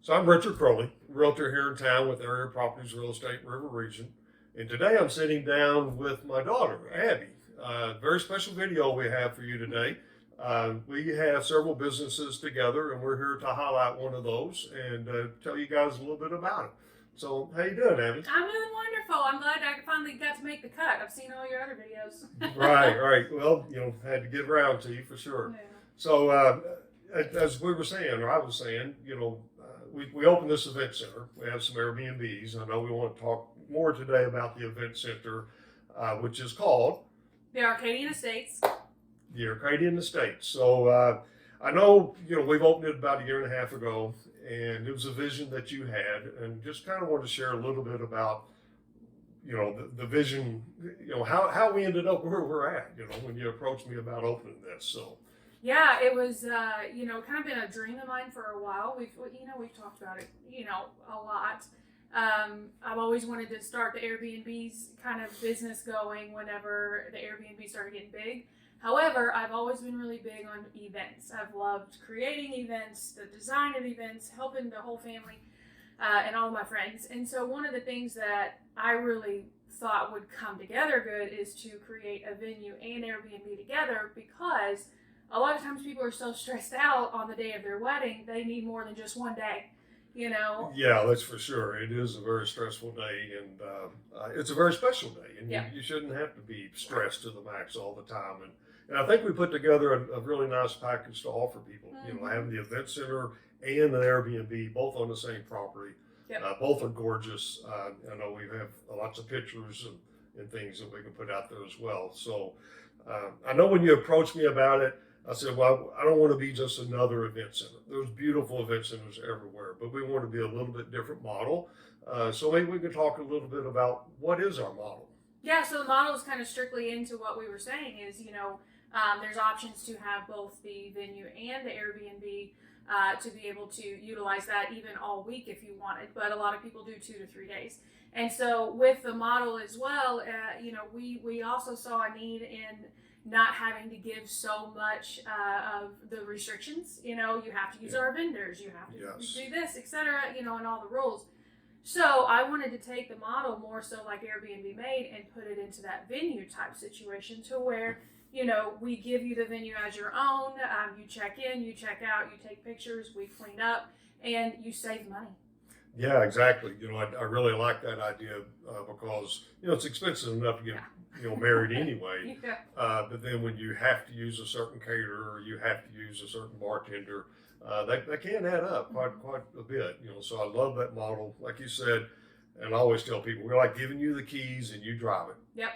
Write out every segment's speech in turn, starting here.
So I'm Richard Crowley, realtor here in town with Area Properties Real Estate River Region. And today I'm sitting down with my daughter, Abbie. Very special video we have for you today. We have several businesses together and we're here to highlight one of those and tell you guys a little bit about it. So how you doing, Abbie? I'm doing wonderful. I'm glad I finally got to make the cut. I've seen all your other videos. Right. Well, had to get around to you for sure. Yeah. So as we were saying, or I was saying, we opened this event center. We have some Airbnbs. I know we want to talk more today about the event center, which is called The Arcadian Estates. The Arcadian Estates. So I know, we've opened it about a year and a half ago, and it was a vision that you had, and just kind of wanted to share a little bit about, the vision, how we ended up where we're at, when you approached me about opening this. So. Yeah, it was, kind of been a dream of mine for a while. We've talked about it, a lot. I've always wanted to start the Airbnb's kind of business going whenever the Airbnb started getting big. However, I've always been really big on events. I've loved creating events, the design of events, helping the whole family and all of my friends. And so one of the things that I really thought would come together good is to create a venue and Airbnb together, because a lot of times people are so stressed out on the day of their wedding, they need more than just one day, Yeah, that's for sure. It is a very stressful day, and it's a very special day, and you shouldn't have to be stressed to the max all the time. And I think we put together a really nice package to offer people, having the event center and the Airbnb both on the same property. Yep. Both are gorgeous. I know we have lots of pictures and things that we can put out there as well. So I know when you approached me about it, I said, well, I don't want to be just another event center. There's beautiful event centers everywhere, but we want to be a little bit different model. So maybe we could talk a little bit about what is our model. Yeah, so the model is kind of strictly into what we were saying is, there's options to have both the venue and the Airbnb to be able to utilize that even all week if you wanted, but a lot of people do 2 to 3 days. And so with the model as well, we also saw a need in not having to give so much of the restrictions. You have to use our vendors, you have to do this, etc., and all the rules. So I wanted to take the model more so like Airbnb made and put it into that venue type situation to where, we give you the venue as your own. You check in, you check out, you take pictures, we clean up, and you save money. Yeah, exactly. I really like that idea because, it's expensive enough to get, married anyway. Yeah. But then when you have to use a certain caterer or you have to use a certain bartender, that can add up quite a bit. So I love that model. Like you said, and I always tell people, we're like giving you the keys and you drive it. Yep.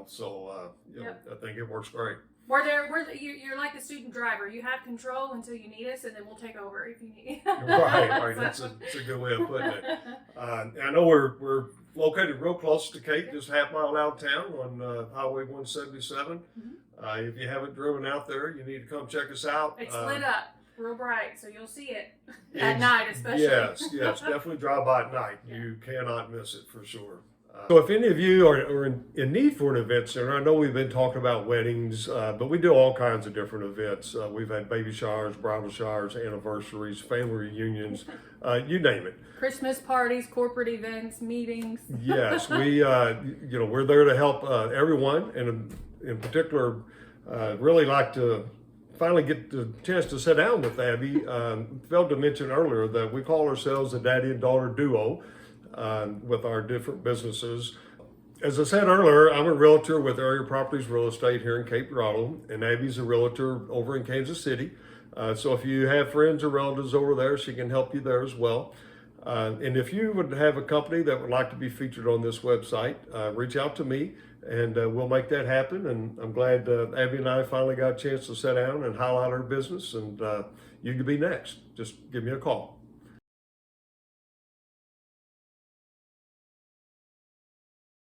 So Yep. I think it works great. You're like the student driver. You have control until you need us, and then we'll take over if you need. Right. That's a good way of putting it. I know we're located real close to Cape, just half mile out of town on Highway 177. Mm-hmm. If you haven't driven out there, you need to come check us out. It's lit up real bright, so you'll see it at night, especially. Yes, definitely drive by at night. Yeah. You cannot miss it for sure. So if any of you are in need for an event center, I know we've been talking about weddings, but we do all kinds of different events. We've had baby showers, bridal showers, anniversaries, family reunions, you name it. Christmas parties, corporate events, meetings. Yes, we're there to help everyone, and in particular, really like to finally get the chance to sit down with Abbie. Failed to mention earlier that we call ourselves a daddy and daughter duo. With our different businesses. As I said earlier, I'm a realtor with Area Properties Real Estate here in Cape Girardeau, and Abbie's a realtor over in Kansas City. So if you have friends or relatives over there, she can help you there as well. And if you would have a company that would like to be featured on this website, reach out to me and we'll make that happen. And I'm glad Abbie and I finally got a chance to sit down and highlight our business, and you could be next. Just give me a call.